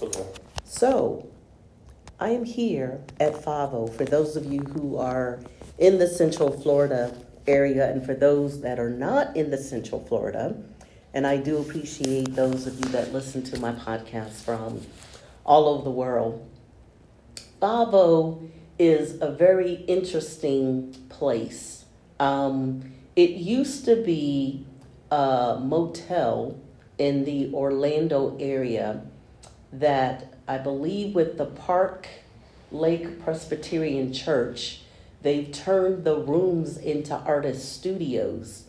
Okay. So, I am here at Favo for those of you who are in the Central Florida area and for those that are not in the Central Florida. And I do appreciate those of you that listen to my podcast from all over the world. Favo is a very interesting place. It used to be a motel in the Orlando area that I believe with the Park Lake Presbyterian Church, they've turned the rooms into artist studios.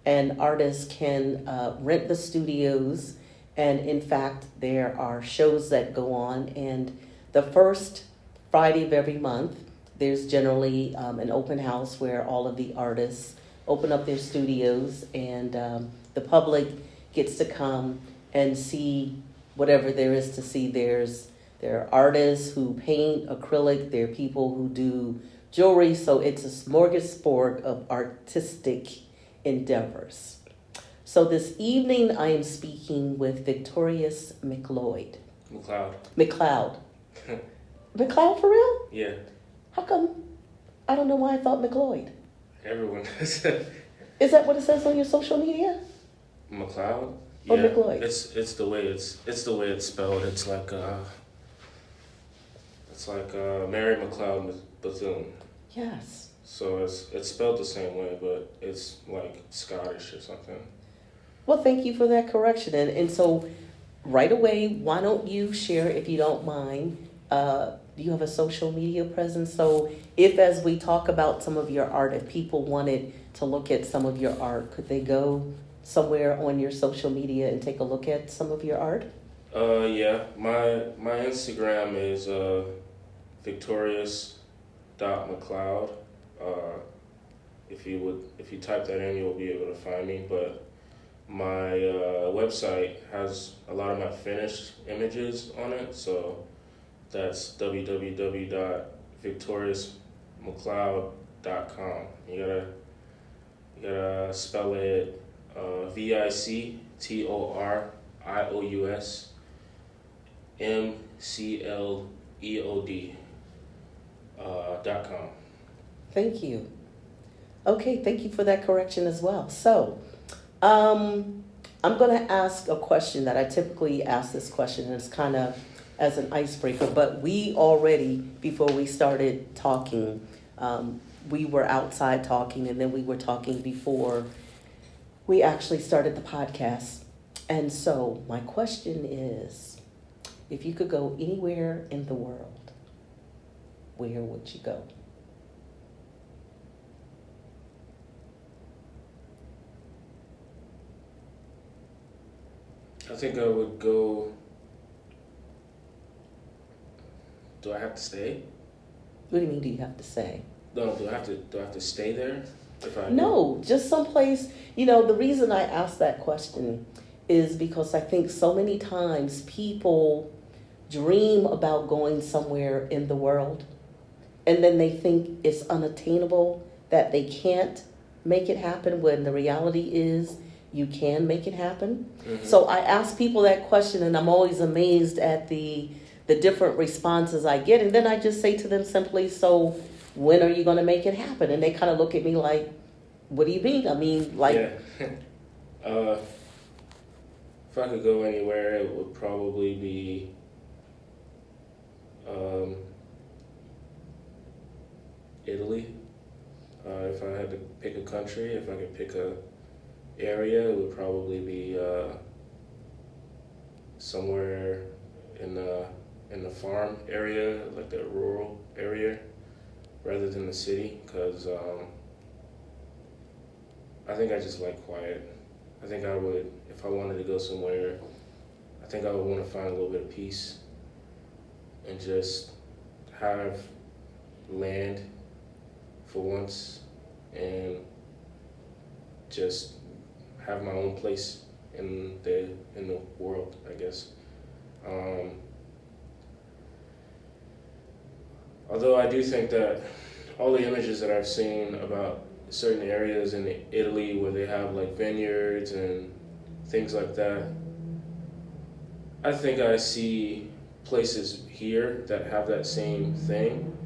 And artists can rent the studios. And in fact, there are shows that go on. And the first Friday of every month, there's generally an open house where all of the artists open up their studios and the public gets to come and see whatever there is to see. There are artists who paint acrylic, there are people who do jewelry, so it's a smorgasbord of artistic endeavors. So this evening I am speaking with Victorius McLeod. McLeod. McLeod for real? Yeah. How come? I don't know why I thought McLeod. Everyone does. Is that what it says on your social media? McLeod? Or Yeah. McLeod? It's the way it's spelled. It's like Mary McLeod Bethune. Yes. So it's spelled the same way, but it's like Scottish or something. Well, thank you for that correction. And so right away, why don't you share, if you don't mind, do you have a social media presence? So if as we talk about some of your art, if people wanted to look at some of your art, could they go somewhere on your social media and take a look at some of your art? Yeah. My Instagram is victorious.mcleod. If you type that in, you'll be able to find me. But my website has a lot of my finished images on it, so that's www.victoriusmcleod.com. You gotta spell it VICTORiousMcleod.com. Thank you. Okay, thank you for that correction as well. So, I'm going to ask a question that I typically ask this question, and it's kind of as an icebreaker, but we already, before we started talking, we were outside talking, and then we were talking before we actually started the podcast. And so my question is, if you could go anywhere in the world, where would you go? I think I would go. Do I have to stay? What do you mean, do you have to say? No, do I have to stay there? No, just someplace. The reason I asked that question is because I think so many times people dream about going somewhere in the world and then they think it's unattainable, that they can't make it happen, when the reality is you can make it happen. Mm-hmm. So I ask people that question and I'm always amazed at the different responses I get. And then I just say to them simply, so when are you going to make it happen? And they kind of look at me like, what do you mean? I mean, like... Yeah. If I could go anywhere, it would probably be Italy. If I had to pick a country, if I could pick a area, it would probably be somewhere in the farm area, like the rural area, rather than the city, because I think I just like quiet. I think I would, if I wanted to go somewhere, I think I would want to find a little bit of peace and just have land for once and just have my own place in the world, I guess. Although I do think that all the images that I've seen about certain areas in Italy where they have like vineyards and things like that, I think I see places here that have that same thing,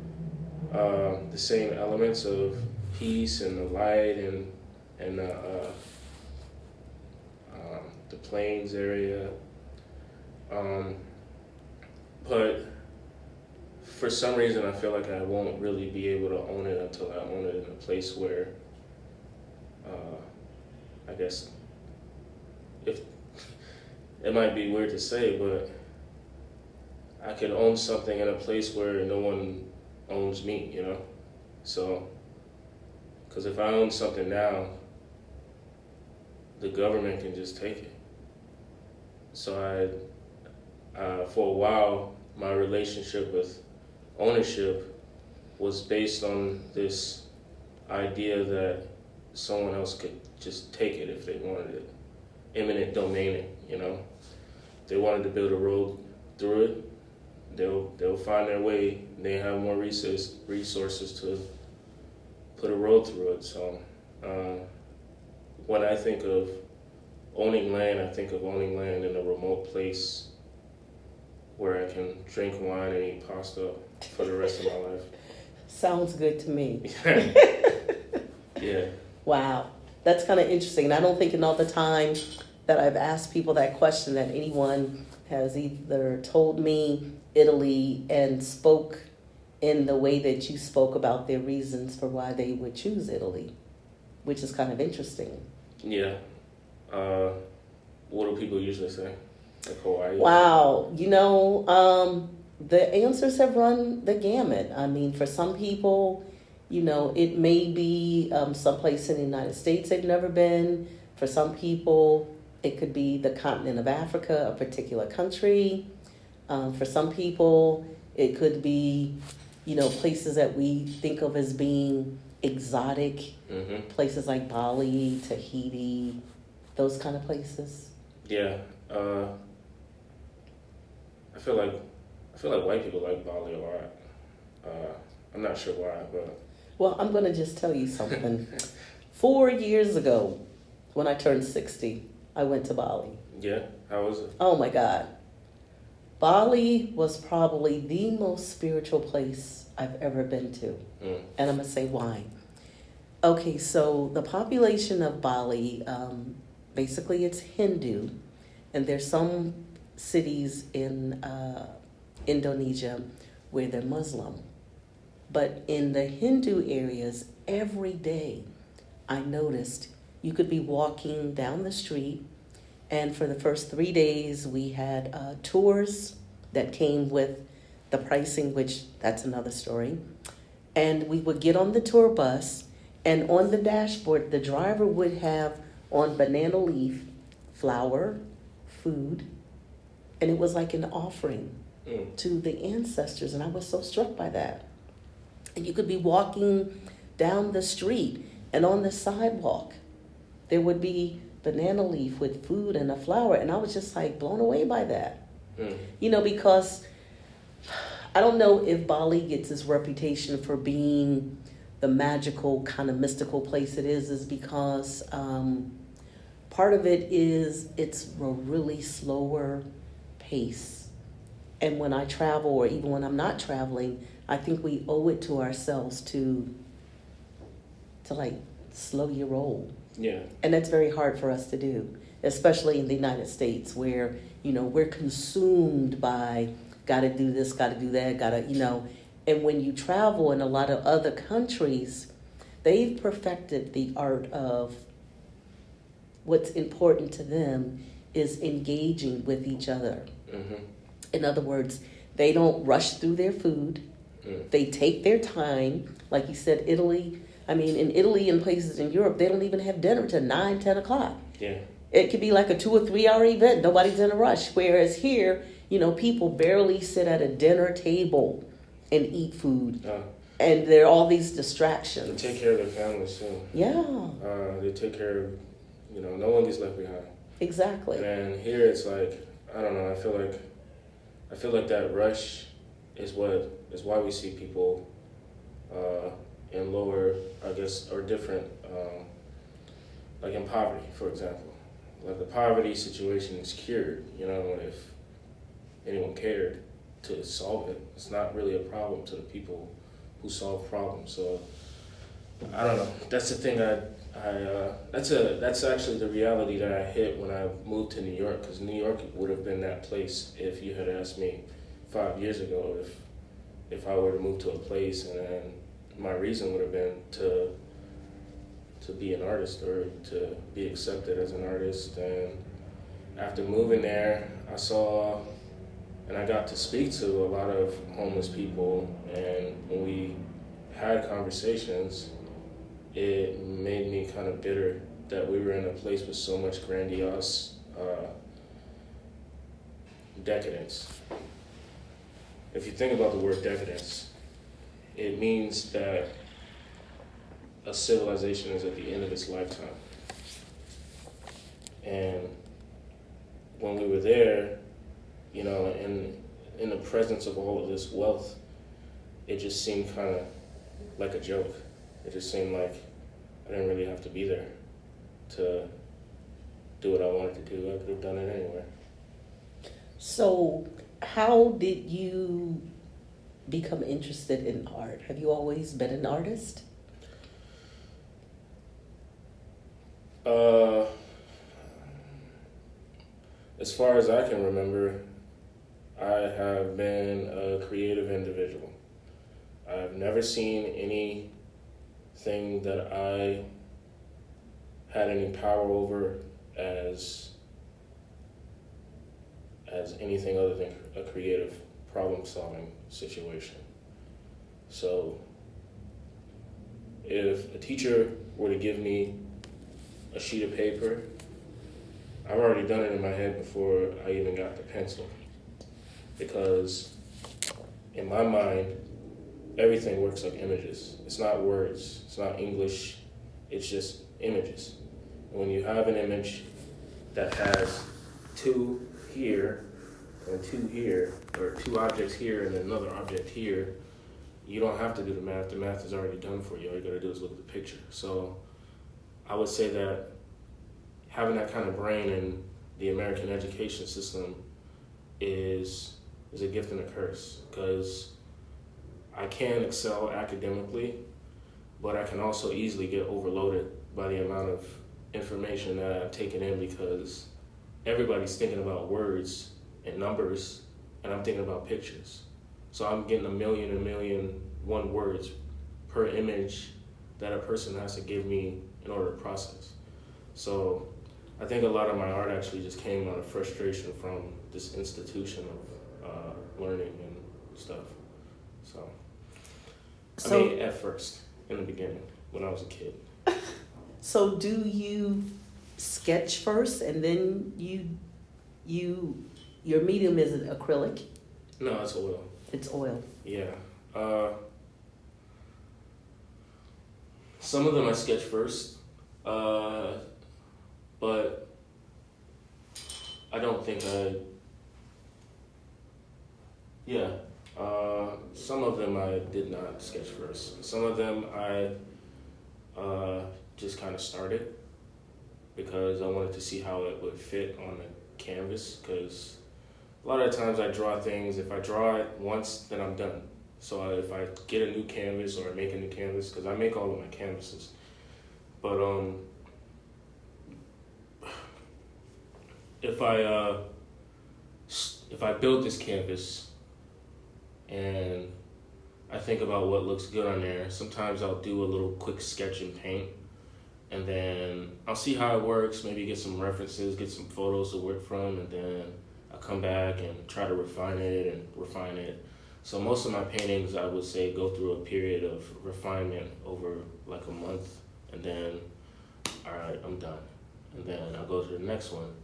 the same elements of peace and the light and the plains area. But for some reason, I feel like I won't really be able to own it until I own it in a place where, I guess, if it might be weird to say, but I could own something in a place where no one owns me, you know? So, because if I own something now, the government can just take it. So for a while, my relationship with ownership was based on this idea that someone else could just take it if they wanted it. Eminent domaining, you know? They wanted to build a road through it, they'll find their way. They have more resources to put a road through it. So when I think of owning land, I think of owning land in a remote place where I can drink wine and eat pasta for the rest of my life. Sounds good to me. Yeah. Wow. That's kind of interesting. And I don't think in all the time that I've asked people that question that anyone has either told me Italy and spoke in the way that you spoke about their reasons for why they would choose Italy, which is kind of interesting. Yeah. What do people usually say? Like Hawaii? Wow. The answers have run the gamut. I mean, for some people, it may be someplace in the United States they've never been. For some people, it could be the continent of Africa, a particular country. For some people, it could be, places that we think of as being exotic, places like Bali, Tahiti, those kind of places. Yeah. I feel like white people like Bali a lot. I'm not sure why, but... Well, I'm going to just tell you something. 4 years ago, when I turned 60, I went to Bali. Yeah? How was it? Oh, my God. Bali was probably the most spiritual place I've ever been to. And I'm going to say why. Okay, so the population of Bali, basically it's Hindu. And there's some cities in Indonesia where they're Muslim. But in the Hindu areas, every day I noticed you could be walking down the street, and for the first 3 days we had tours that came with the pricing, which that's another story. And we would get on the tour bus, and on the dashboard, the driver would have on banana leaf, flour, food, and it was like an offering to the ancestors, and I was so struck by that. And you could be walking down the street, and on the sidewalk, there would be banana leaf with food and a flower, and I was just like blown away by that. Because I don't know if Bali gets its reputation for being the magical kind of mystical place it is because part of it is it's a really slower pace. And when I travel, or even when I'm not traveling, I think we owe it to ourselves to like slow your roll. Yeah. And that's very hard for us to do, especially in the United States where, we're consumed by gotta do this, gotta do that, and when you travel in a lot of other countries, they've perfected the art of what's important to them is engaging with each other. In other words, they don't rush through their food. They take their time. Like you said, Italy. I mean, in Italy and places in Europe, they don't even have dinner till 9, 10 o'clock. Yeah. It could be like a 2 or 3 hour event. Nobody's in a rush. Whereas here, people barely sit at a dinner table and eat food. And there are all these distractions. They take care of their families too. Yeah. They take care of, no one gets left behind. Exactly. And here it's like, I don't know, I feel like that rush is why we see people in lower, I guess, or different, like in poverty, for example. Like the poverty situation is cured, if anyone cared. to solve it. It's not really a problem to the people who solve problems. So I don't know. That's the thing. That's actually the reality that I hit when I moved to New York. Because New York would have been that place if you had asked me 5 years ago if I were to move to a place, and then my reason would have been to be an artist or to be accepted as an artist. And after moving there, I saw and I got to speak to a lot of homeless people, and when we had conversations, it made me kind of bitter that we were in a place with so much grandiose decadence. If you think about the word decadence, it means that a civilization is at the end of its lifetime. And when we were there, you know, in the presence of all of this wealth, it just seemed kind of like a joke. It just seemed like I didn't really have to be there to do what I wanted to do. I could have done it anywhere. So, how did you become interested in art? Have you always been an artist? As far as I can remember, I have been a creative individual. I've never seen anything that I had any power over as anything other than a creative problem-solving situation. So if a teacher were to give me a sheet of paper, I've already done it in my head before I even got the pencil. Because in my mind, everything works like images. It's not words, it's not English, it's just images. And when you have an image that has two here and two here, or two objects here and another object here, you don't have to do the math. The math is already done for you. All you gotta do is look at the picture. So I would say that having that kind of brain in the American education system is a gift and a curse, because I can excel academically, but I can also easily get overloaded by the amount of information that I've taken in, because everybody's thinking about words and numbers, and I'm thinking about pictures. So I'm getting a million one words per image that a person has to give me in order to process. So I think a lot of my art actually just came out of frustration from this institution of learning and stuff. So I mean, at first, in the beginning, when I was a kid. So do you sketch first and then your medium is an acrylic? No, it's oil. It's oil. Yeah. Some of them I sketch first, but I don't think some of them I did not sketch first. Some of them I just kind of started because I wanted to see how it would fit on the canvas, because a lot of times I draw things, if I draw it once, then I'm done. So if I get a new canvas or I make a new canvas, because I make all of my canvases, but if I build this canvas and I think about what looks good on there, sometimes I'll do a little quick sketch in paint, and then I'll see how it works, maybe get some references, get some photos to work from, and then I'll come back and try to refine it. So most of my paintings, I would say, go through a period of refinement over like a month, and then, all right, I'm done. And then I'll go to the next one.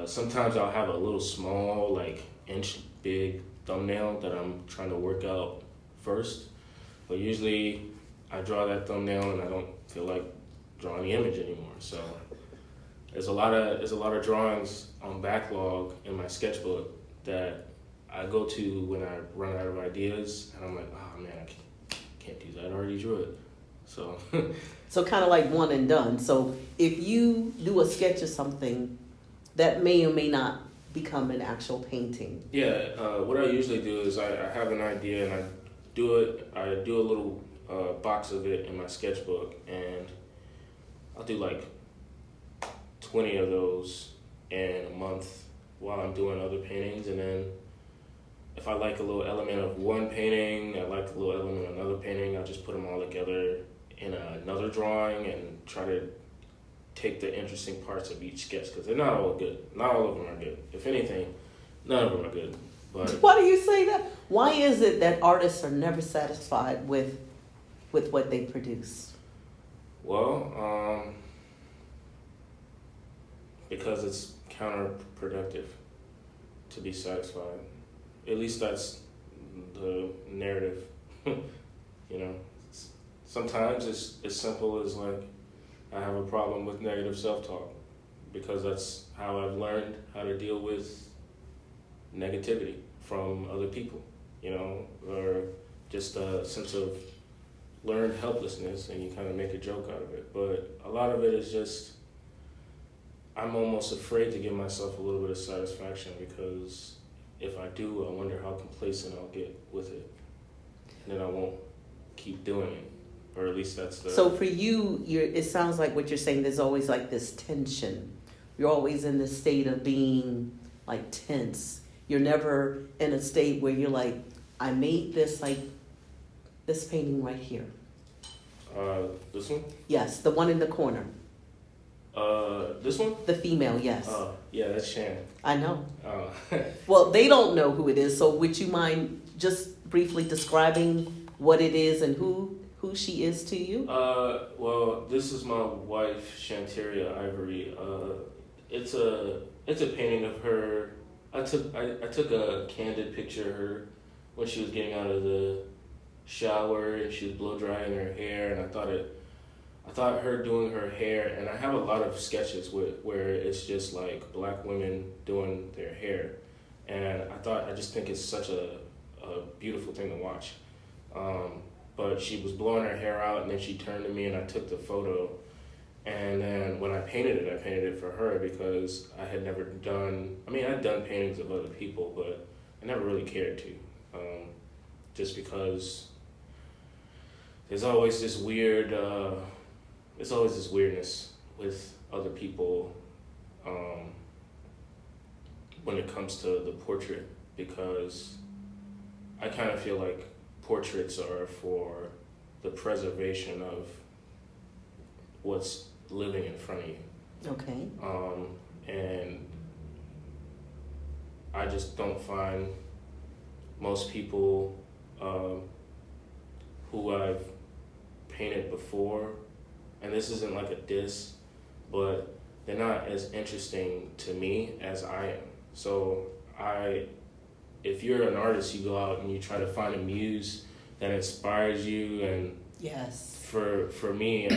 Sometimes I'll have a little small, like inch big thumbnail that I'm trying to work out first. But usually I draw that thumbnail and I don't feel like drawing the image anymore. So there's a lot of drawings on backlog in my sketchbook that I go to when I run out of ideas, and I'm like, oh man, I can't do that. I already drew it. So So kind of like one and done. So if you do a sketch of something that may or may not become an actual painting? Yeah, what I usually do is I have an idea and I do a little box of it in my sketchbook, and I'll do like 20 of those in a month while I'm doing other paintings. And then if I like a little element of one painting, I like a little element of another painting, I'll just put them all together in another drawing and try to take the interesting parts of each sketch, because they're not all good. Not all of them are good. If anything, none of them are good. But why do you say that? Why is it that artists are never satisfied with what they produce? well, because it's counterproductive to be satisfied. At least that's the narrative. Sometimes it's as simple as like, I have a problem with negative self-talk because that's how I've learned how to deal with negativity from other people, or just a sense of learned helplessness, and you kind of make a joke out of it. But a lot of it is just, I'm almost afraid to give myself a little bit of satisfaction, because if I do, I wonder how complacent I'll get with it. And then I won't keep doing it. Or at least that's the... So for you, it sounds like what you're saying, there's always like this tension. You're always in this state of being like tense. You're never in a state where you're like, I made this painting right here. This one? Yes, the one in the corner. This one? The female, yes. Yeah, that's Shannon. I know. Uh, Well, they don't know who it is, so would you mind just briefly describing what it is and who she is to you? Well, this is my wife, Shanteria Ivory. It's a painting of her. I took a candid picture of her when she was getting out of the shower and she was blow drying her hair, and I thought her doing her hair, and I have a lot of sketches where it's just like black women doing their hair, and I just think it's such a beautiful thing to watch. But she was blowing her hair out, and then she turned to me and I took the photo. And then when I painted it for her, because I'd done paintings of other people, but I never really cared to. Just because there's always this weirdness with other people when it comes to the portrait, because I kind of feel like portraits are for the preservation of what's living in front of you. Okay. And I just don't find most people who I've painted before, and this isn't like a diss, but they're not as interesting to me as I am. So if you're an artist, you go out and you try to find a muse that inspires you, and yes, for me,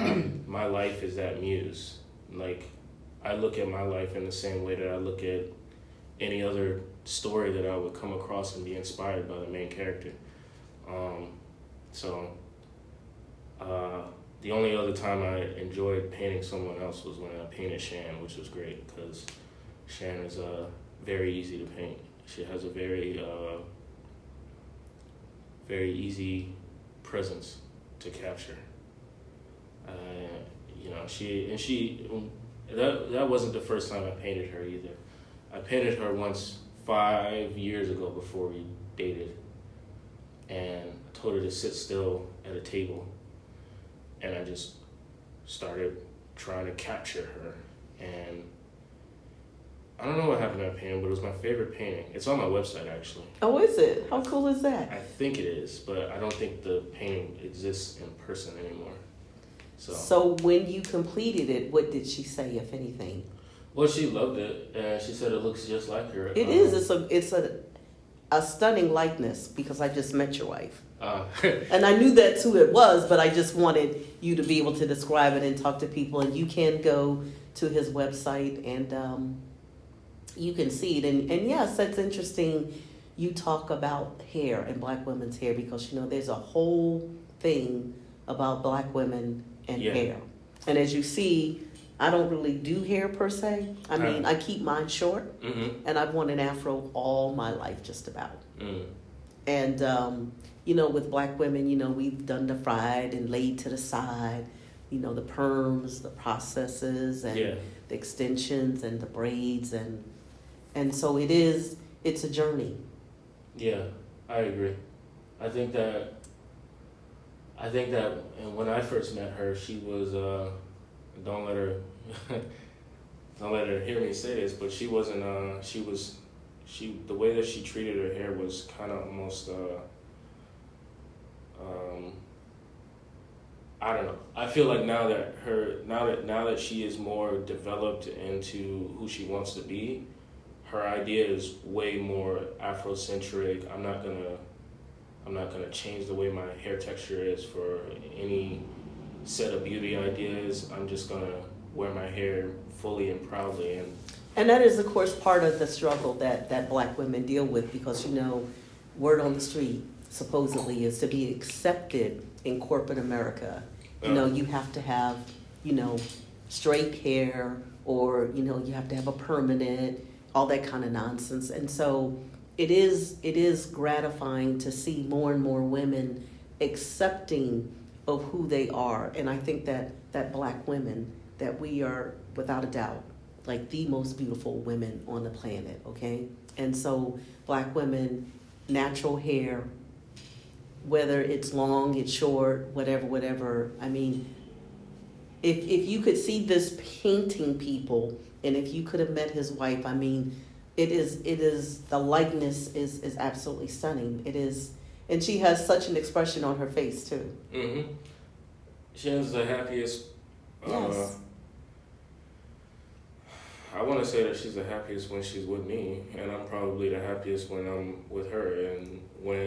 my life is that muse. Like, I look at my life in the same way that I look at any other story that I would come across and be inspired by the main character. The only other time I enjoyed painting someone else was when I painted Shan, which was great, because Shan is very easy to paint. She has a very easy presence to capture. That wasn't the first time I painted her either. I painted her once 5 years ago before we dated, and I told her to sit still at a table, and I just started trying to capture her, and I don't know what happened to that painting, but it was my favorite painting. It's on my website, actually. Oh, is it? How cool is that? I think it is, but I don't think the painting exists in person anymore. So when you completed it, what did she say, if anything? Well, she loved it, and she said it looks just like her. It is. It's a stunning likeness, because I just met your wife. And I knew that's who it was, but I just wanted you to be able to describe it and talk to people. And you can go to his website and you can see it. And yes, that's interesting. You talk about hair and black women's hair, because, there's a whole thing about black women and hair. And as you see, I don't really do hair per se. I mean, I keep mine short, and I've worn an afro all my life, just about. And you know, with black women, you know, we've done the fried and laid to the side, you know, the perms, the processes, and the extensions and the braids, and so it's a journey. Yeah, I agree. I think that, and when I first met her, she was, don't let her, don't let her hear me say this, but she wasn't, the way that she treated her hair was kind of almost, I don't know. I feel like now that she is more developed into who she wants to be, her idea is way more Afrocentric. I'm not gonna change the way my hair texture is for any set of beauty ideas. I'm just gonna wear my hair fully and proudly. And that is, of course, part of the struggle that black women deal with, because, you know, word on the street supposedly is to be accepted in corporate America. You know, you have to have, you know, straight hair, or, you know, you have to have a permanent, all that kind of nonsense. And so it is gratifying to see more and more women accepting of who they are. And I think that black women, that we are, without a doubt, like the most beautiful women on the planet, okay? And so black women, natural hair, whether it's long, it's short, whatever. I mean, if you could see this painting, people, and if you could have met his wife, I mean, it is the likeness is absolutely stunning. It is, and she has such an expression on her face too. She has the happiest. Yes. I want to say that she's the happiest when she's with me, and I'm probably the happiest when I'm with her. And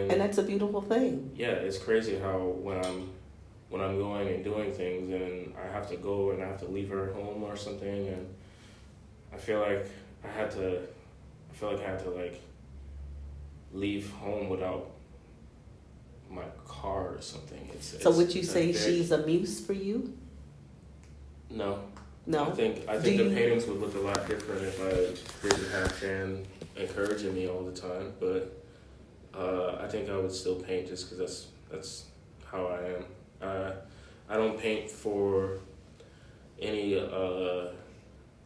that's a beautiful thing. Yeah, it's crazy how when I'm going and doing things, and I have to go and I have to leave her home or something, and I feel like I had to like leave home without my car or something. So would you say she's a muse for you? No. No. I think the paintings would look a lot different if I didn't have Jan encouraging me all the time. But I think I would still paint just because that's how I am. I don't paint for any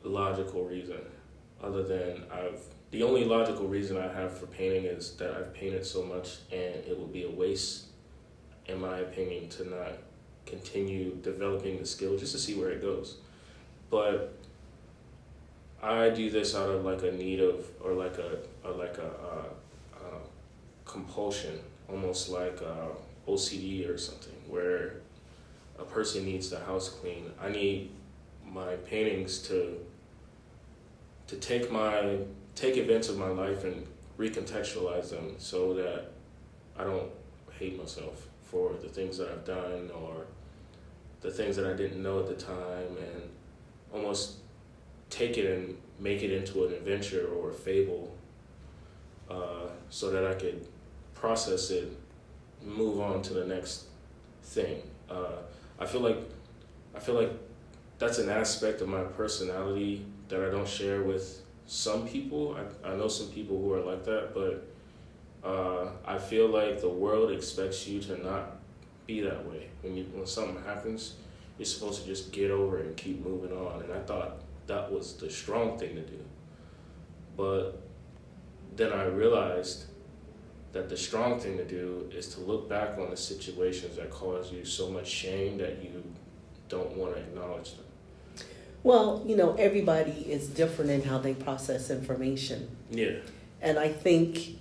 logical reason, other than the only logical reason I have for painting is that I've painted so much, and it would be a waste, in my opinion, to not continue developing the skill just to see where it goes. But I do this out of like a need of, or like a compulsion, almost like OCD or something, where a person needs the house clean. I need my paintings to take events of my life and recontextualize them so that I don't hate myself for the things that I've done or the things that I didn't know at the time, and almost take it and make it into an adventure or a fable, so that I could process it, move on to the next thing. I feel like that's an aspect of my personality that I don't share with some people. I know some people who are like that, but I feel like the world expects you to not be that way. When something happens, you're supposed to just get over it and keep moving on. And I thought that was the strong thing to do. But then I realized that the strong thing to do is to look back on the situations that cause you so much shame that you don't want to acknowledge them. Well, you know, everybody is different in how they process information. Yeah. And I think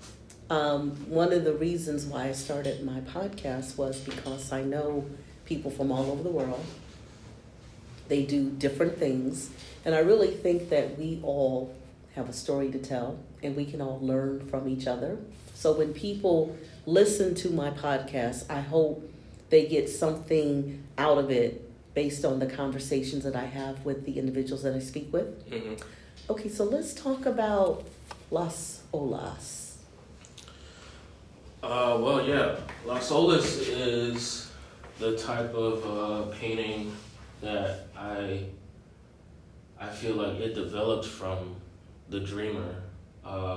one of the reasons why I started my podcast was because I know people from all over the world. They do different things. And I really think that we all have a story to tell, and we can all learn from each other. So when people listen to my podcast, I hope they get something out of it based on the conversations that I have with the individuals that I speak with. Mm-hmm. Okay, so let's talk about Las Olas. Well, yeah. Las Olas is the type of painting that I I feel like it developed from the dreamer,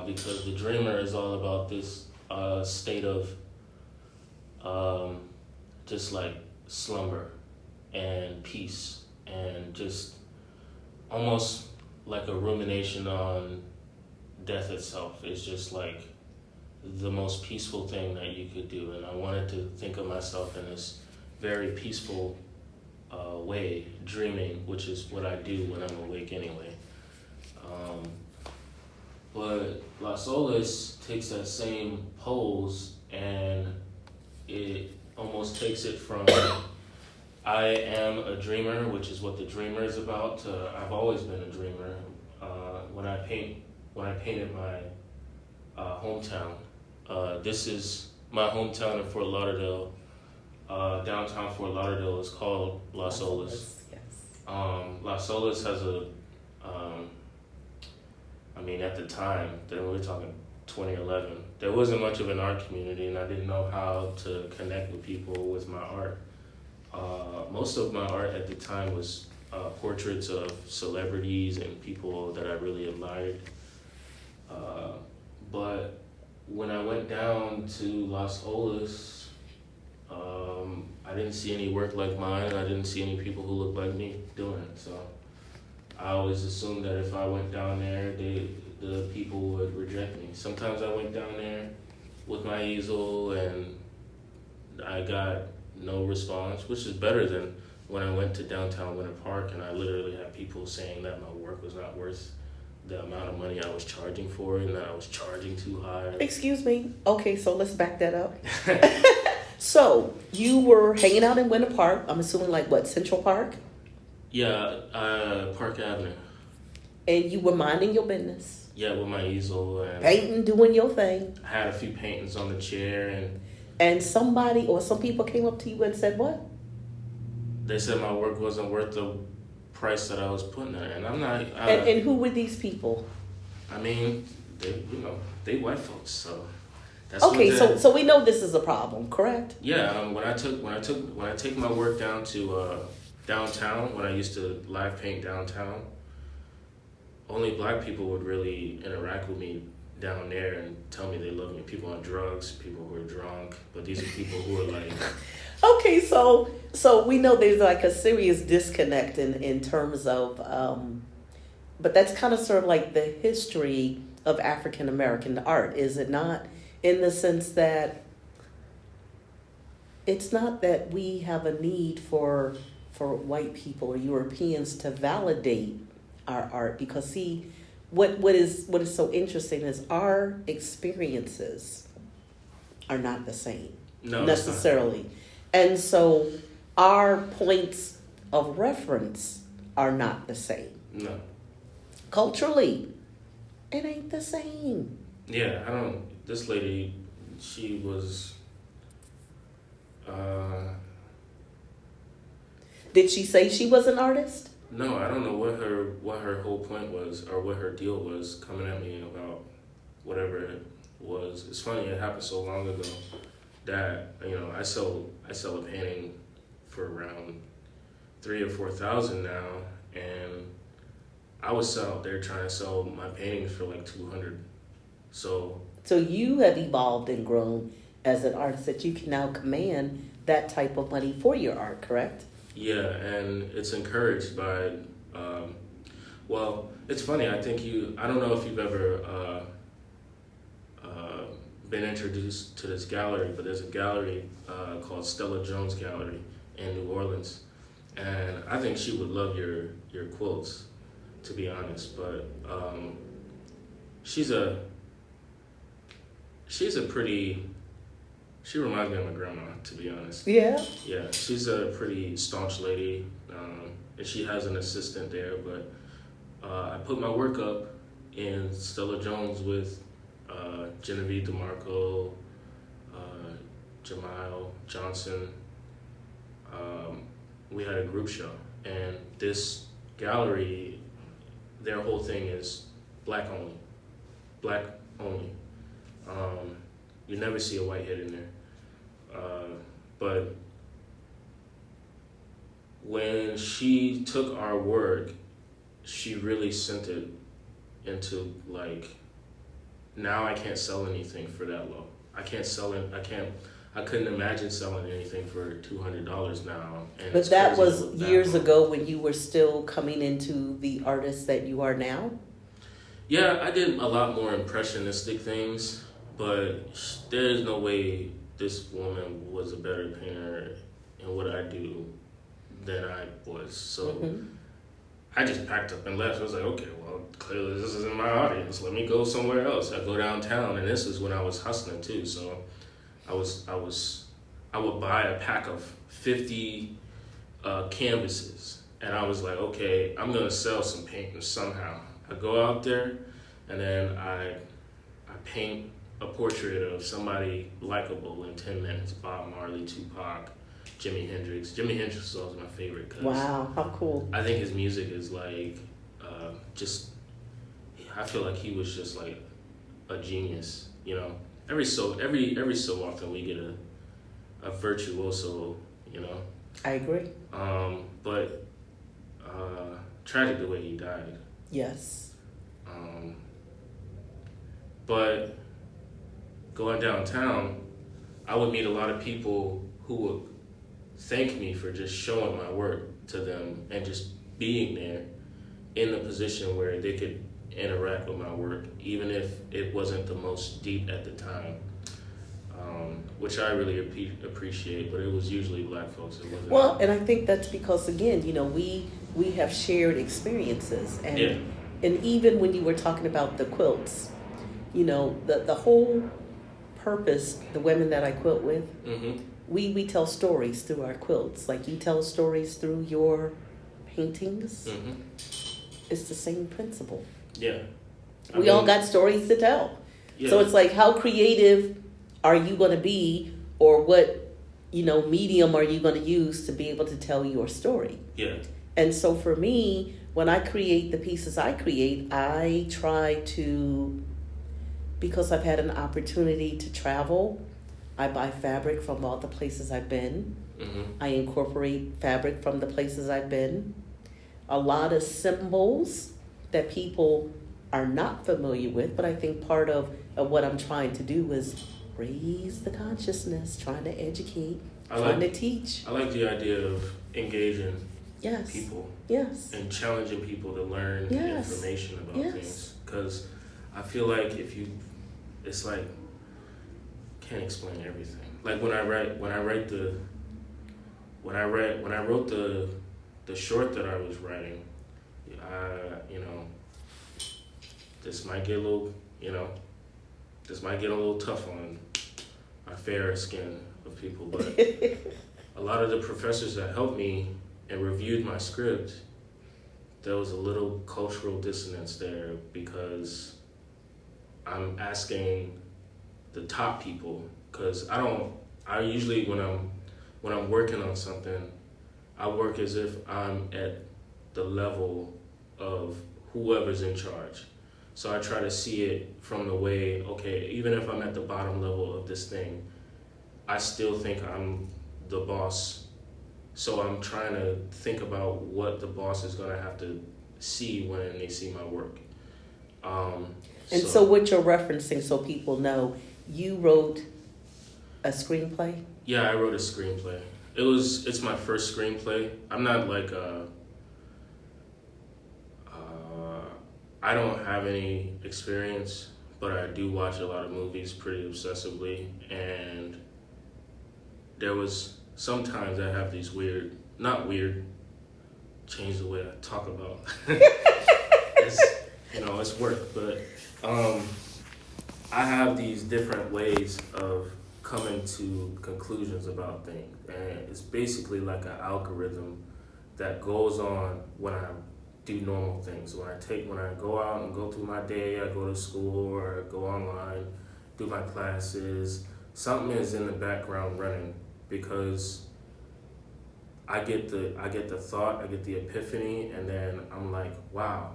because the dreamer is all about this state of um, just like slumber and peace and just almost like a rumination on death itself. It's just like the most peaceful thing that you could do, and I wanted to think of myself in this very peaceful way, dreaming, which is what I do when I'm awake anyway. Um, but Las Olas takes that same pose and it almost takes it from I am a dreamer, which is what the dreamer is about, to I've always been a dreamer. When I painted my hometown, this is my hometown in Fort Lauderdale. Downtown Fort Lauderdale is called Las Olas. Yes. Las Olas has a, at the time, then we're talking 2011, there wasn't much of an art community, and I didn't know how to connect with people with my art. Most of my art at the time was portraits of celebrities and people that I really admired. But when I went down to Las Olas, I didn't see any work like mine, and I didn't see any people who looked like me doing it. So I always assumed that if I went down there, the people would reject me. Sometimes I went down there with my easel and I got no response, which is better than when I went to downtown Winter Park and I literally had people saying that my work was not worth the amount of money I was charging for it and that I was charging too high. Excuse me. Okay, so let's back that up. So you were hanging out in Winter Park. I'm assuming like what, Central Park? Yeah, Park Avenue. And you were minding your business. Yeah, with my easel and painting, doing your thing. I had a few paintings on the chair and somebody or some people came up to you and said what? They said my work wasn't worth the price that I was putting it, and I'm not. And who were these people? I mean, they white folks, so. That's okay, so we know this is a problem, correct? Yeah, when I take my work down to downtown, when I used to live paint downtown, only black people would really interact with me down there and tell me they love me. People on drugs, people who are drunk, but these are people who are like. Okay, so we know there's like a serious disconnect in terms of, but that's kind of sort of like the history of African American art, is it not? In the sense that it's not that we have a need for white people or Europeans to validate our art, because see, what is so interesting is our experiences are not the same necessarily. And so our points of reference are not the same. No. Culturally, it ain't the same. Yeah, this lady, she was, Did she say she was an artist? No, I don't know what her whole point was or what her deal was coming at me about whatever it was. It's funny, it happened so long ago that, I sell a painting for around $3,000 or $4,000 now, and I was out there trying to sell my paintings for like $200. So you have evolved and grown as an artist that you can now command that type of money for your art, correct? Yeah, and it's encouraged by, it's funny, I don't know if you've ever been introduced to this gallery, but there's a gallery called Stella Jones Gallery in New Orleans, and I think she would love your quilts, to be honest, but she reminds me of my grandma, to be honest. Yeah? Yeah, she's a pretty staunch lady, and she has an assistant there, but I put my work up in Stella Jones with Genevieve DeMarco, Jamal Johnson. We had a group show, and this gallery, their whole thing is black only. Black only. You never see a white head in there. But when she took our work, she really sent it into like, now I can't sell anything for that low. I couldn't imagine selling anything for $200 now. And But that was crazy to look years back on. ago when you were still coming into the artist that you are now? Yeah, I did a lot more impressionistic things, but there's no way this woman was a better painter in what I do than I was. So Mm-hmm. I just packed up and left. I was like, okay, well, clearly this isn't my audience. Let me go somewhere else. I go downtown, and this is when I was hustling too. So I would buy a pack of 50 canvases, and I was like, okay, I'm gonna sell some paintings somehow. I go out there, and then I paint a portrait of somebody likable in 10 minutes. Bob Marley, Tupac, Jimi Hendrix. Jimi Hendrix is always my favorite because Wow, how cool. I think his music is like I feel like he was just like a genius, you know. Every so often we get a virtuoso, you know. I agree. But tragic the way he died. Yes. But going downtown, I would meet a lot of people who would thank me for just showing my work to them and just being there in the position where they could interact with my work, even if it wasn't the most deep at the time, which I really appreciate, but it was usually black folks. It wasn't. Well, and I think that's because, again, you know, we have shared experiences. And, Yeah. and even when you were talking about the quilts, you know, the whole purpose, the women that I quilt with, Mm-hmm. we tell stories through our quilts. Like you tell stories through your paintings. Mm-hmm. It's the same principle. Yeah. We all got stories to tell. Yeah. So it's like, how creative are you going to be, or what, you know, medium are you going to use to be able to tell your story? Yeah. And so for me, when I create the pieces I create, I try to, because I've had an opportunity to travel, I buy fabric from all the places I've been. Mm-hmm. I incorporate fabric from the places I've been. A lot of symbols that people are not familiar with, but I think part of what I'm trying to do is raise the consciousness, trying to educate, trying to teach. I like the idea of engaging Yes. people Yes. and challenging people to learn Yes. information about Yes. things. Because I feel like it's like, can't explain everything. Like when I wrote the short that I was writing, you know, this might get a little tough on my fair skin of people, but a lot of the professors that helped me and reviewed my script, there was a little cultural dissonance there because I'm asking the top people, because I usually when I'm working on something, I work as if I'm at the level of whoever's in charge. So I try to see it from the way, okay, even if I'm at the bottom level of this thing, I still think I'm the boss. So I'm trying to think about what the boss is going to have to see when they see my work. And so what you're referencing, so people know, you wrote a screenplay? Yeah, I wrote a screenplay. It's my first screenplay. I'm not like I don't have any experience, but I do watch a lot of movies pretty obsessively, and there was sometimes I have these change the way I talk about it's work, but I have these different ways of coming to conclusions about things, and it's basically like an algorithm that goes on when I do normal things. When I go out and go through my day, I go to school or I go online, do my classes, something is in the background running because I get the thought, I get the epiphany, and then I'm like, wow,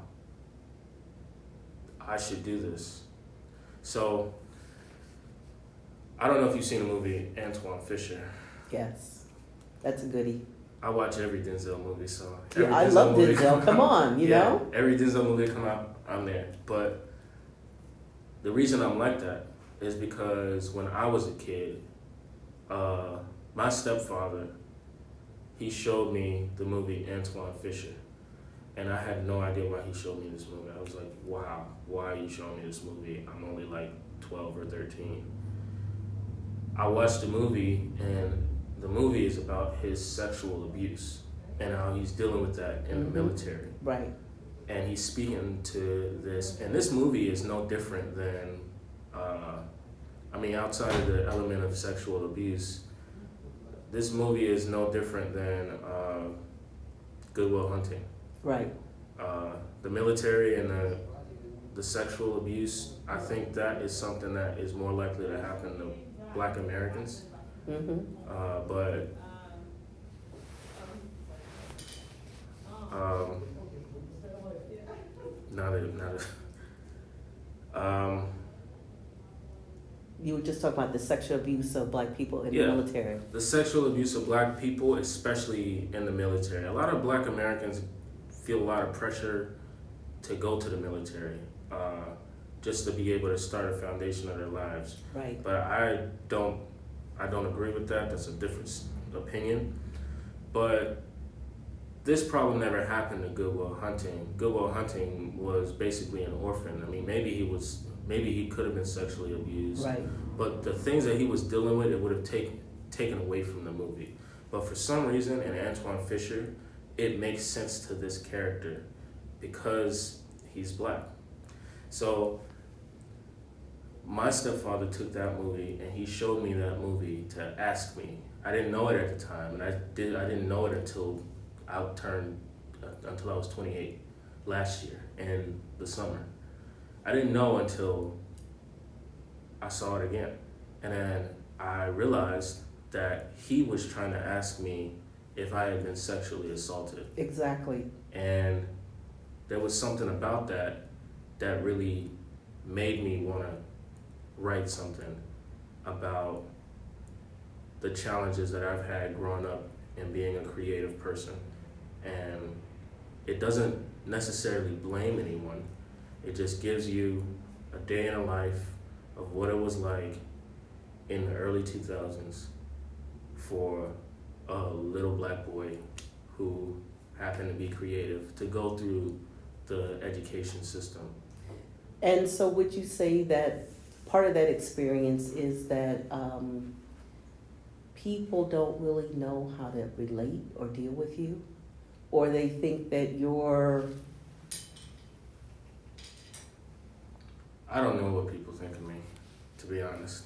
I should do this. So I don't know if you've seen the movie Antoine Fisher. Yes. That's a goodie. I watch every Denzel movie, so Yeah, I love Denzel. Come on, you know? Every Denzel movie come out, I'm there. But the reason I'm like that is because when I was a kid, my stepfather, he showed me the movie Antoine Fisher. And I had no idea why he showed me this movie. I was like, wow, why are you showing me this movie? I'm only like 12 or 13. I watched the movie, and the movie is about his sexual abuse and how he's dealing with that in the military. Right. And he's speaking to this, and this movie is no different than, outside of the element of sexual abuse, this movie is no different than Good Will Hunting. Right. The military and the sexual abuse, I think that is something that is more likely to happen to Black Americans. Mm-hmm. But You were just talking about the sexual abuse of Black people in the military. The sexual abuse of Black people, especially in the military. A lot of Black Americans feel a lot of pressure to go to the military, just to be able to start a foundation of their lives. Right. But I don't agree with that. That's a different opinion. But this problem never happened to Good Will Hunting. Good Will Hunting was basically an orphan. I mean, maybe he could have been sexually abused. Right. But the things that he was dealing with, it would have taken away from the movie. But for some reason, in Antoine Fisher, it makes sense to this character because he's Black. So my stepfather took that movie and he showed me that movie to ask me. I didn't know it at the time, and I didn't know it until I was 28 last year in the summer. I didn't know until I saw it again. And then I realized that he was trying to ask me if I had been sexually assaulted. Exactly. And there was something about that really made me want to write something about the challenges that I've had growing up and being a creative person. And it doesn't necessarily blame anyone. It just gives you a day in the life of what it was like in the early 2000s for a little Black boy who happened to be creative to go through the education system. And so would you say that part of that experience is that people don't really know how to relate or deal with you? Or they think that you're... I don't know what people think of me, to be honest.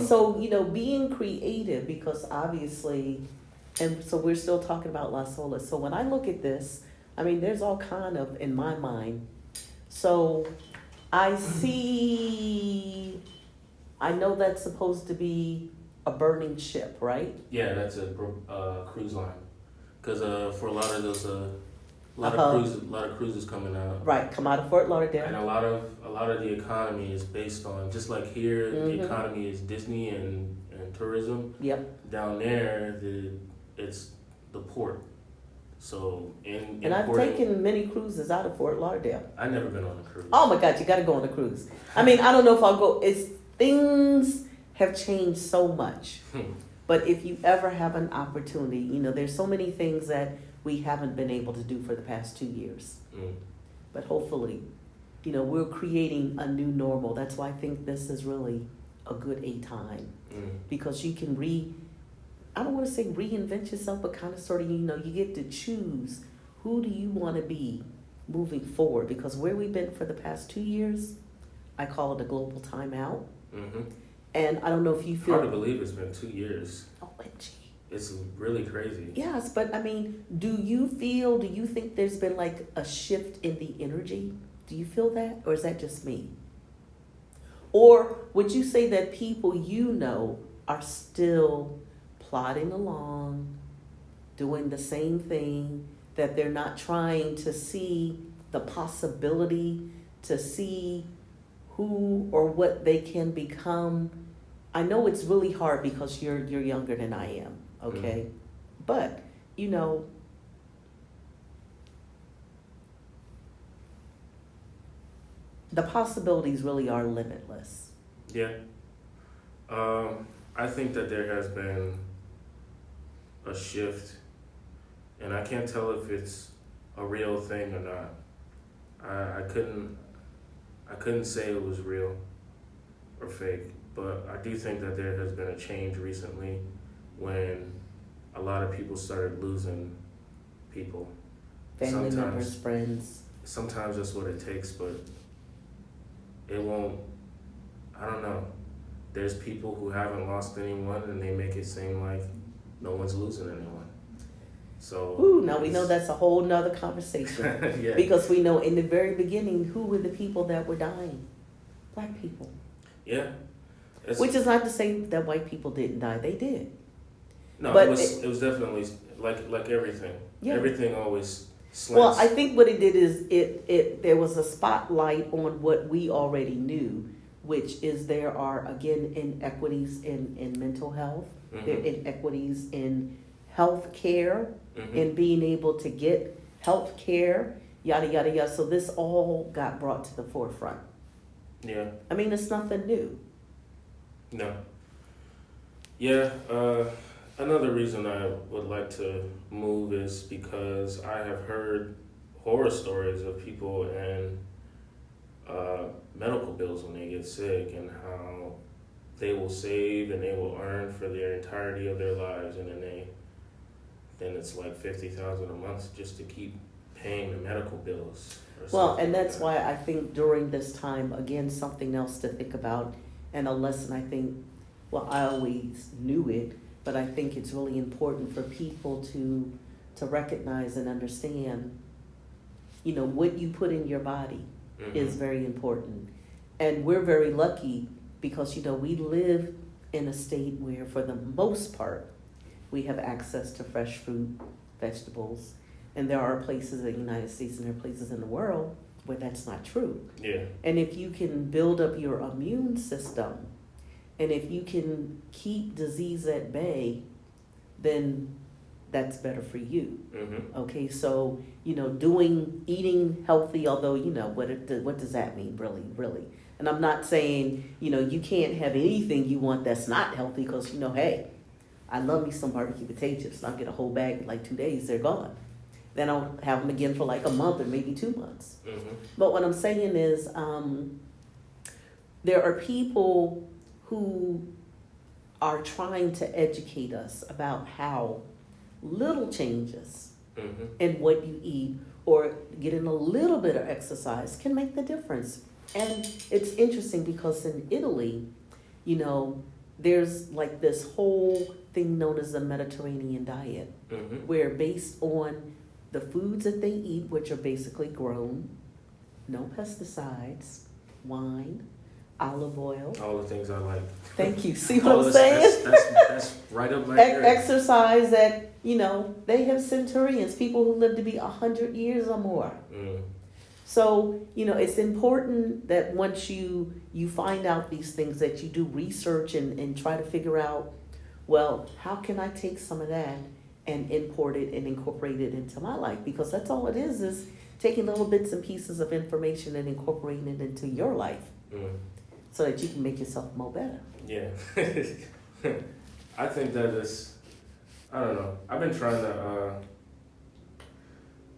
So, being creative, because obviously, and so we're still talking about La Sola. So when I look at this, there's all kind of, in my mind. So I know that's supposed to be a burning ship, right? Yeah, that's a cruise line. Because for a lot of those, a lot of cruises coming out. Right, come out of Fort Lauderdale. And a lot of the economy is based on, just like here, the economy is Disney and tourism. Yep. Down there, it's the port. So and I've taken many cruises out of Fort Lauderdale. I've never been on a cruise. Oh my God, you got to go on a cruise. I don't know if I'll go. Things have changed so much. But if you ever have an opportunity, there's so many things that we haven't been able to do for the past 2 years. But hopefully, we're creating a new normal. That's why I think this is really a good time. Because you can I don't want to say reinvent yourself, but kind of sort of, you get to choose who do you want to be moving forward. Because where we've been for the past 2 years, I call it a global timeout. And I don't know if you feel... Hard to believe it's been 2 years. OMG. It's really crazy. Yes, but do you think there's been like a shift in the energy? Do you feel that? Or is that just me? Or would you say that people are still plodding along, doing the same thing, that they're not trying to see the possibility, to see who or what they can become? I know it's really hard because you're younger than I am, okay? But, you know, the possibilities really are limitless. Yeah. I think that there has been a shift, and I can't tell if it's a real thing or not. I couldn't say it was real or fake, but I do think that there has been a change recently when a lot of people started losing people. Family members, friends. Sometimes that's what it takes, but it won't, I don't know. There's people who haven't lost anyone and they make it seem like no one's losing anyone. So Ooh, now we know that's a whole nother conversation. Yeah. Because we know in the very beginning who were the people that were dying? Black people. Yeah. Which is not to say that white people didn't die. They did. No, but it was definitely like everything. Yeah. Everything always slants. Well, I think what it did is there was a spotlight on what we already knew, which is there are, again, inequities in mental health. Mm-hmm. There are inequities in health care, Mm-hmm. in being able to get health care, yada, yada, yada. So this all got brought to the forefront. Yeah. I mean, it's nothing new. No. Yeah. Another reason I would like to move is because I have heard horror stories of people and medical bills when they get sick, and how they will save and they will earn for their entirety of their lives, and then it's like $50,000 a month just to keep paying the medical bills. Well, and that's why I think during this time, again, something else to think about, and a lesson I think, well, I always knew it, but I think it's really important for people to recognize and understand, you know, what you put in your body Mm-hmm. is very important. And we're very lucky because, you know, we live in a state where, for the most part, we have access to fresh fruit, vegetables, and there are places in the United States and there are places in the world where that's not true. Yeah. And if you can build up your immune system, and if you can keep disease at bay, then that's better for you. Mm-hmm. Okay, so, you know, eating healthy, although, you know, what does that mean, really? And I'm not saying, you know, you can't have anything you want that's not healthy, because, you know, hey, I love me some barbecue potato chips, and I'll get a whole bag in like 2 days, they're gone. Then I'll have them again for like a month or maybe 2 months. Mm-hmm. But what I'm saying is, there are people who are trying to educate us about how little changes Mm-hmm. in what you eat or getting a little bit of exercise can make the difference. And it's interesting because in Italy, you know, there's like this whole thing known as the Mediterranean diet, Mm-hmm. where based on the foods that they eat, which are basically grown, no pesticides, wine, olive oil. All the things I like. Thank you. See what I'm saying? That's right up my area. Exercise that, you know, they have centurions, people who live to be 100 years or more. Mm. So, you know, it's important that once you find out these things, that you do research and try to figure out, well, how can I take some of that and import it and incorporate it into my life? Because that's all it is taking little bits and pieces of information and incorporating it into your life. Mm. So that you can make yourself more better. Yeah. I think that is, I don't know. I've been trying to,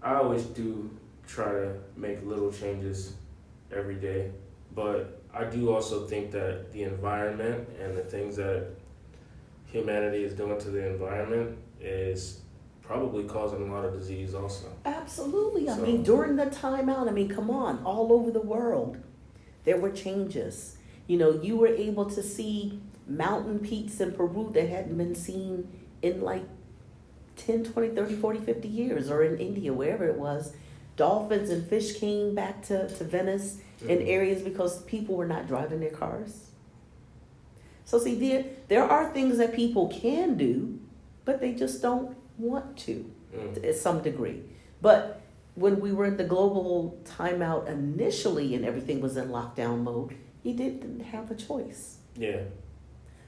I always do try to make little changes every day. But I do also think that the environment and the things that humanity is doing to the environment is probably causing a lot of disease also. Absolutely. I So- mean, during the timeout, I mean, come on, all over the world, there were changes. You know, you were able to see mountain peaks in Peru that hadn't been seen in like 10, 20, 30, 40, 50 years, or in India, wherever it was. Dolphins and fish came back to Venice in Mhm. areas because people were not driving their cars. So see, there are things that people can do, but they just don't want to, to some degree. But when we were in the global timeout initially and everything was in lockdown mode, you didn't have a choice. Yeah.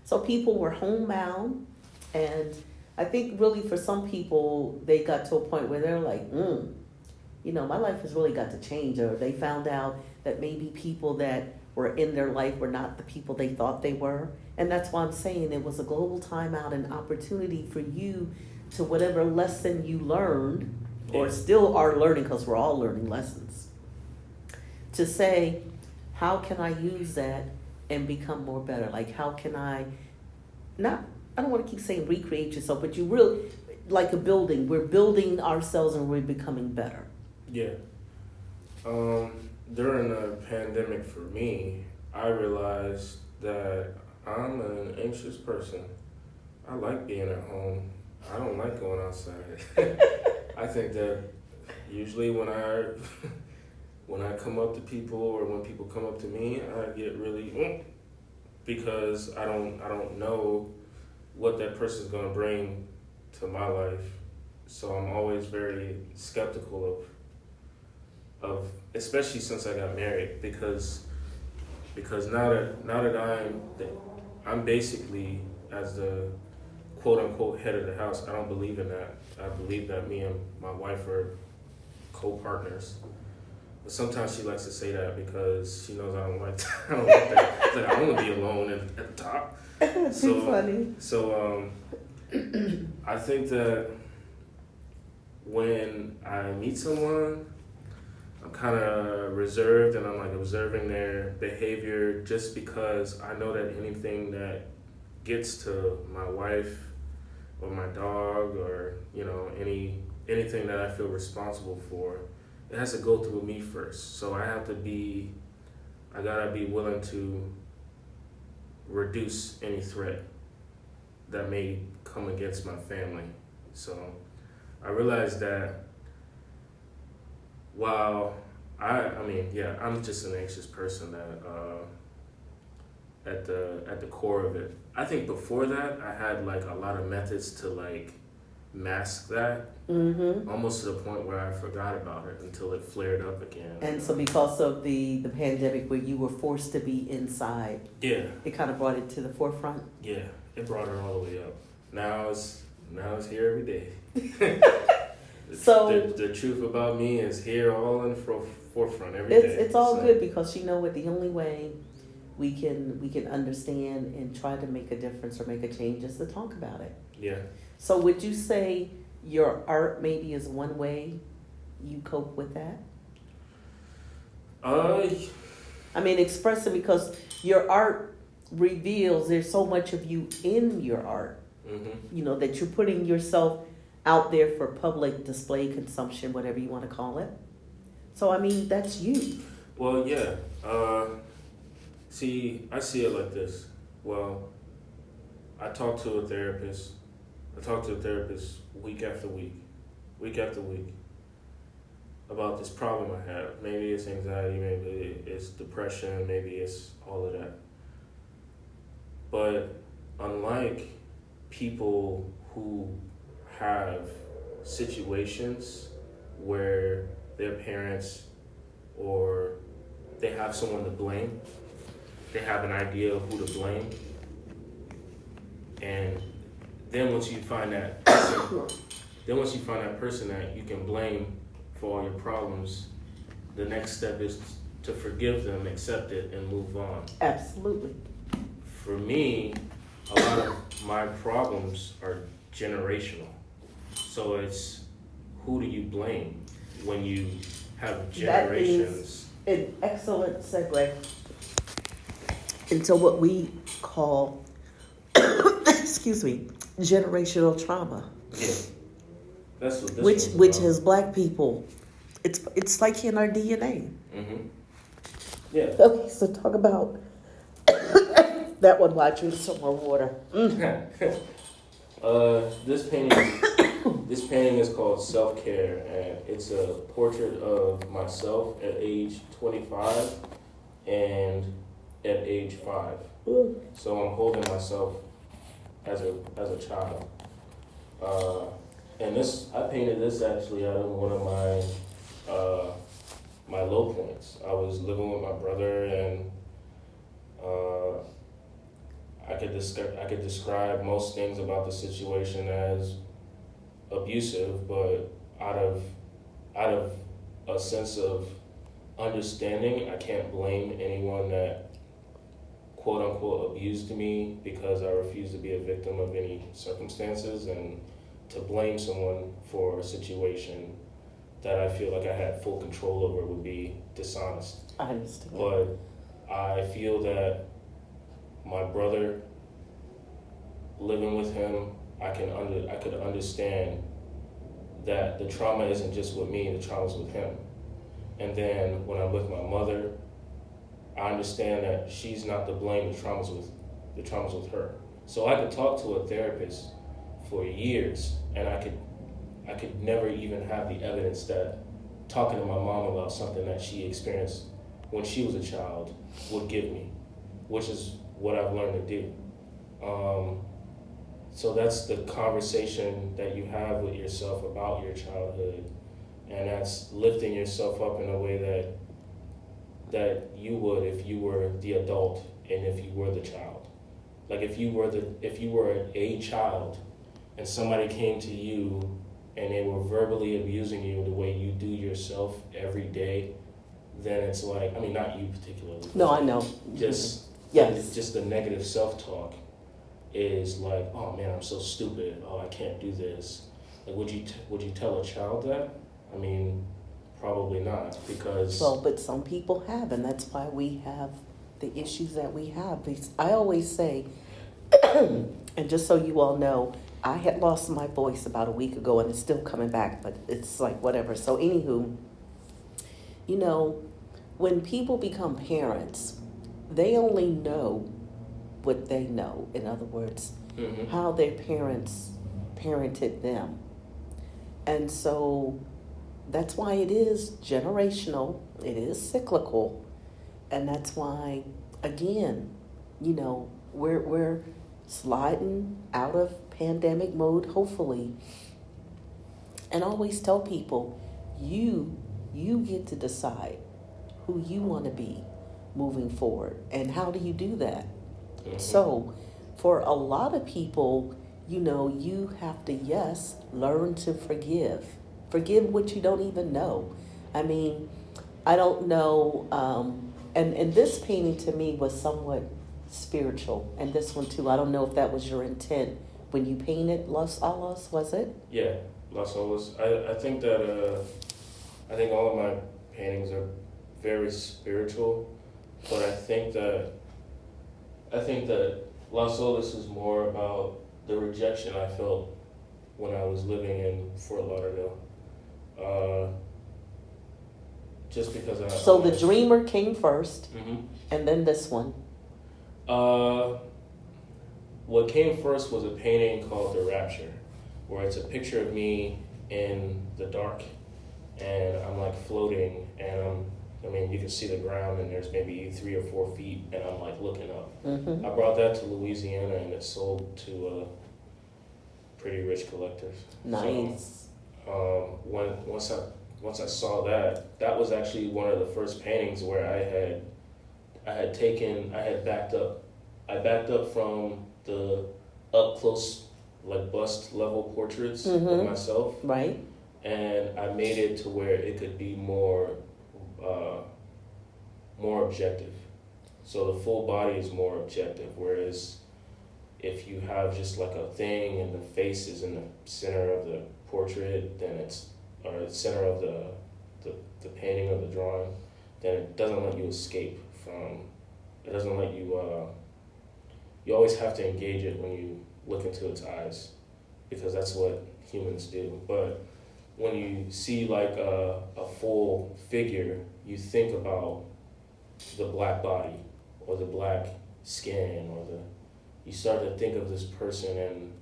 So people were homebound, and I think really for some people, they got to a point where they're like, my life has really got to change, or they found out that maybe people that were in their life were not the people they thought they were. And that's why I'm saying it was a global timeout and opportunity for you to whatever lesson you learned, or still are learning, because we're all learning lessons, to say, how can I use that and become more better? Like, how can I I don't want to keep saying recreate yourself, but you really, like a building, we're building ourselves and we're becoming better. Yeah. During the pandemic for me, I realized that I'm an anxious person. I like being at home. I don't like going outside. I think that usually when I come up to people, or when people come up to me, I get really because I don't know what that person's gonna bring to my life. So I'm always very skeptical of especially since I got married, because now that I'm basically, as the quote unquote head of the house, I don't believe in that. I believe that me and my wife are co-partners. But sometimes she likes to say that because she knows I don't like that. It's like, I want to be alone at the top. So funny. So I think that when I meet someone, I'm kind of reserved, and I'm like observing their behavior, just because I know that anything that gets to my wife or my dog, or anything that I feel responsible for, it has to go through me first. So I gotta be willing to reduce any threat that may come against my family. So I realized that while I'm just an anxious person, that at the core of it. I think before that I had like a lot of methods to like mask that, almost to the point where I forgot about it until it flared up again. And so because of the pandemic, where you were forced to be inside, it kind of brought it to the forefront. Yeah, it brought it all the way up. Now it's here every day. So the truth about me is here, all in the forefront every day. It's all good, because you know what, the only way we can understand and try to make a difference or make a change is to talk about it. Yeah. So would you say your art maybe is one way you cope with that? I mean, express it, because your art reveals there's so much of you in your art. That you're putting yourself out there for public display, consumption, whatever you want to call it. So I mean, that's you. Well, yeah. See, I see it like this. Well, I talk to a therapist week after week about this problem I have. Maybe it's anxiety, maybe it's depression, maybe it's all of that. But unlike people who have situations where their parents, or they have someone to blame, they have an idea of who to blame, and then once you find that person that you can blame for all your problems, the next step is to forgive them, accept it, and move on. Absolutely. For me, a lot of my problems are generational. So it's, who do you blame when you have generations? That is an excellent segue into what we call, generational trauma. Yeah. That's what which is Black people. It's like in our DNA. Yeah. Okay, so talk about that one while I drink some more water. This painting is called Self-Care, and it's a portrait of myself at age 25 and at age 5. So I'm holding myself as a child. And I painted this actually out of one of my low points. I was living with my brother, and I could describe most things about the situation as abusive, but out of a sense of understanding, I can't blame anyone that quote unquote abused me because I refuse to be a victim of any circumstances, and to blame someone for a situation that I feel like I had full control over would be dishonest. I understand. But I feel that my brother, living with him, I could understand that the trauma isn't just with me, the trauma's with him. And then when I'm with my mother, I understand that she's not to blame, the trauma's with her. So I could talk to a therapist for years, and I could never even have the evidence that talking to my mom about something that she experienced when she was a child would give me, which is what I've learned to do. So that's the conversation that you have with yourself about your childhood, and that's lifting yourself up in a way that you would if you were the adult and if you were the child. Like if you were a child and somebody came to you and they were verbally abusing you the way you do yourself every day, then it's like, I mean, not you particularly. No, I know. Just yes. Just the negative self-talk is like, oh man, I'm so stupid. Oh, I can't do this. Like, would you tell a child that? I mean, probably not, because. Well, but some people have, and that's why we have the issues that we have. I always say, and just so you all know, I had lost my voice about a week ago, and it's still coming back, but it's like whatever. So anywho, you know, when people become parents, they only know what they know. In other words, how their parents parented them. And so that's why it is generational, it is cyclical, and that's why, again, you know, we're sliding out of pandemic mode, hopefully. And I always tell people, you get to decide who you want to be moving forward. And how do you do that? So for a lot of people, you know, you have to, yes, learn to forgive. Forgive what you don't even know. I mean, I don't know. And this painting to me was somewhat spiritual. And this one too, I don't know if that was your intent when you painted Los Alos, was it? Yeah, Los Alos. I think that, I think all of my paintings are very spiritual, but I think that Los Olas is more about the rejection I felt when I was living in Fort Lauderdale. Just because I. So the Dreamer came first, and then this one. What came first was a painting called The Rapture, where it's a picture of me in the dark, and I'm like floating, and I mean, you can see the ground, and there's maybe 3 or 4 feet, and I'm like looking up. I brought that to Louisiana, and it sold to pretty rich collectors. Nice. So, once I saw that, that was actually one of the first paintings where I backed up. I backed up from the up close, like bust level portraits of myself. Right. And I made it to where it could be more objective. So the full body is more objective, whereas if you have just like a thing and the face is in the center of the portrait, then or the center of the painting or the drawing, then it doesn't let you escape from, it doesn't let you, you always have to engage it when you look into its eyes, because that's what humans do. But when you see like a full figure, you think about the black body or the black skin, or you start to think of this person in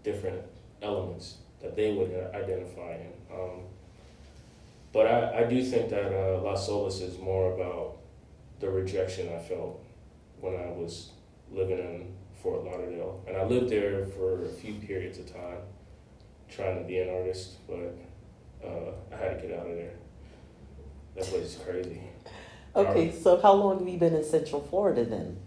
different elements that they would identify in. But I do think that Las Olas is more about the rejection I felt when I was living in Fort Lauderdale. And I lived there for a few periods of time trying to be an artist, but I had to get out of there. That place is crazy. Okay, so how long have you been in Central Florida then?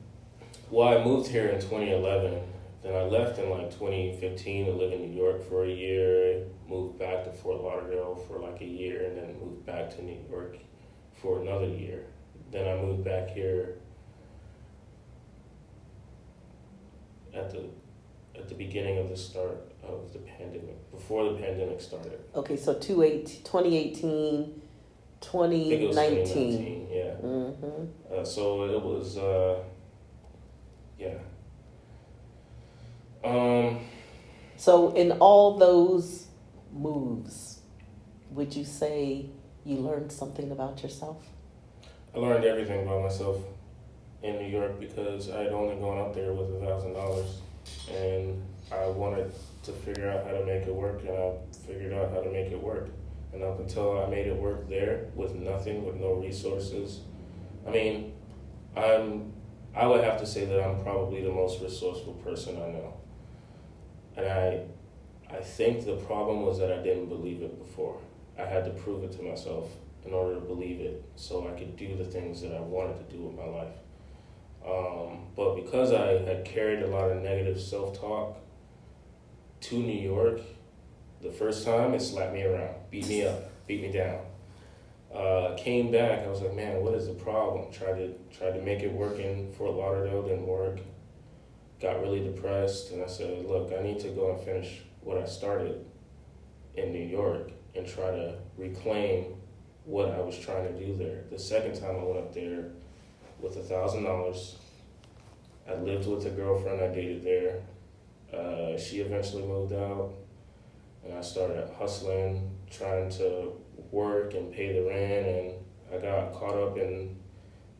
Well, I moved here in 2011. Then I left in like 2015 to live in New York for a year. Moved back to Fort Lauderdale for like a year, and then moved back to New York for another year. Then I moved back here at the beginning of the start of the pandemic, before the pandemic started. Okay, so 2018, I think it was 2019. 2019, yeah. Mm-hmm. So it was, yeah. So in all those moves, would you say you learned something about yourself? I learned everything about myself in New York because I had only gone up there with $1,000, and I wanted to figure out how to make it work, and I figured out how to make it work. And up until I made it work there with nothing, with no resources, I mean, I would have to say that I'm probably the most resourceful person I know. And I think the problem was that I didn't believe it before. I had to prove it to myself in order to believe it so I could do the things that I wanted to do with my life. But because I had carried a lot of negative self-talk to New York, the first time it slapped me around, beat me up, beat me down. Came back, I was like, man, what is the problem? Tried to make it work in Fort Lauderdale, didn't work. Got really depressed, and I said, look, I need to go and finish what I started in New York and try to reclaim what I was trying to do there. The second time I went up there with $1,000, I lived with a girlfriend I dated there. She eventually moved out, and I started hustling, trying to work and pay the rent, and I got caught up in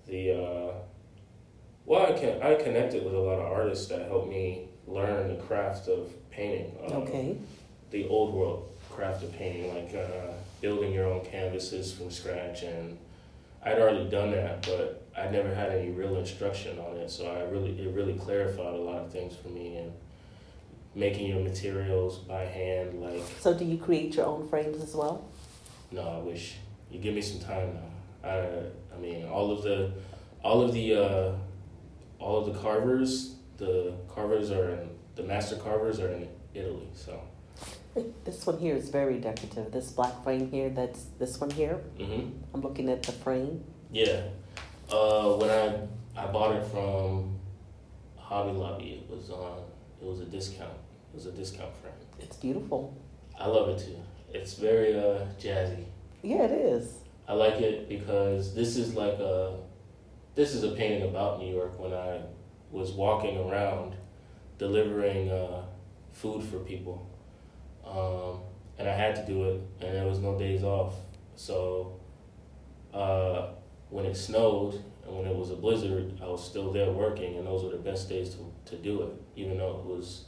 the I connected with a lot of artists that helped me learn the craft of painting. Okay. The old world craft of painting, like building your own canvases from scratch, and I'd already done that, but I never had any real instruction on it, so it really clarified a lot of things for me, and making your materials by hand, like. So do you create your own frames as well? No, I wish. You give me some time now. I mean, all of the carvers, the master carvers are in Italy, so. This one here is very decorative. This black frame here, that's this one here. Mm-hmm. I'm looking at the frame. Yeah. When I bought it from Hobby Lobby, it was a discount. It was a discount frame. It's beautiful. I love it too. It's very jazzy. Yeah, it is. I like it because this is a painting about New York when I was walking around delivering food for people. And I had to do it, and there was no days off. So when it snowed and when it was a blizzard, I was still there working, and those were the best days to do it, even though it was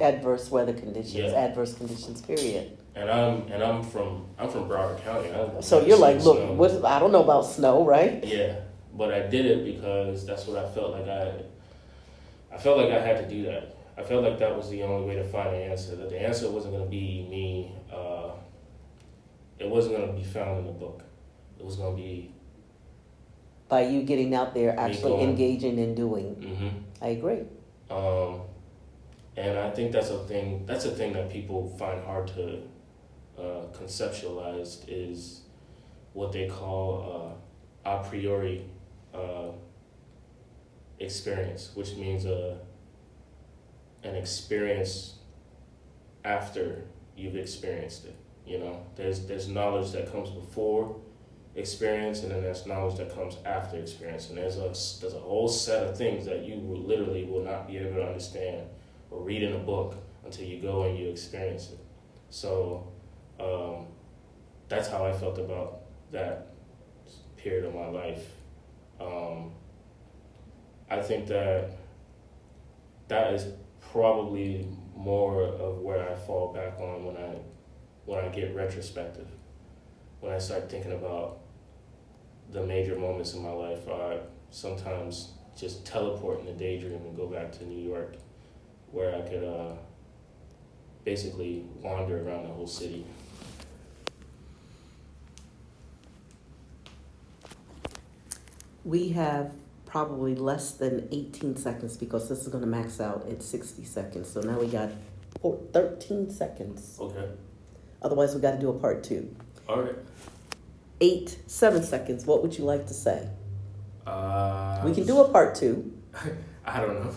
adverse weather conditions, yeah. Adverse conditions, period. And I'm from Broward County. So you're like, look, snow. I don't know about snow, right? Yeah, but I did it because that's what I felt like I felt like I had to do that. I felt like that was the only way to find an answer. That the answer wasn't going to be me. It wasn't going to be found in the book. It was going to be by you getting out there, actually engaging and doing. Mm-hmm. I agree. And I think that's a thing that people find hard to conceptualize, is what they call a priori experience, which means an experience after you've experienced it. You know, there's knowledge that comes before experience, and then there's knowledge that comes after experience, and there's a whole set of things that you literally will not be able to understand or read in a book until you go and you experience it. So that's how I felt about that period of my life. I think that is probably more of where I fall back on when I get retrospective. When I start thinking about the major moments in my life, I sometimes just teleport in a daydream and go back to New York, where I could basically wander around the whole city. We have probably less than 18 seconds because this is going to max out at 60 seconds. So now we got 13 seconds. Okay. Otherwise, we got to do a part 2. All right. 7 seconds. What would you like to say? Uh, We can do a part 2. I don't know.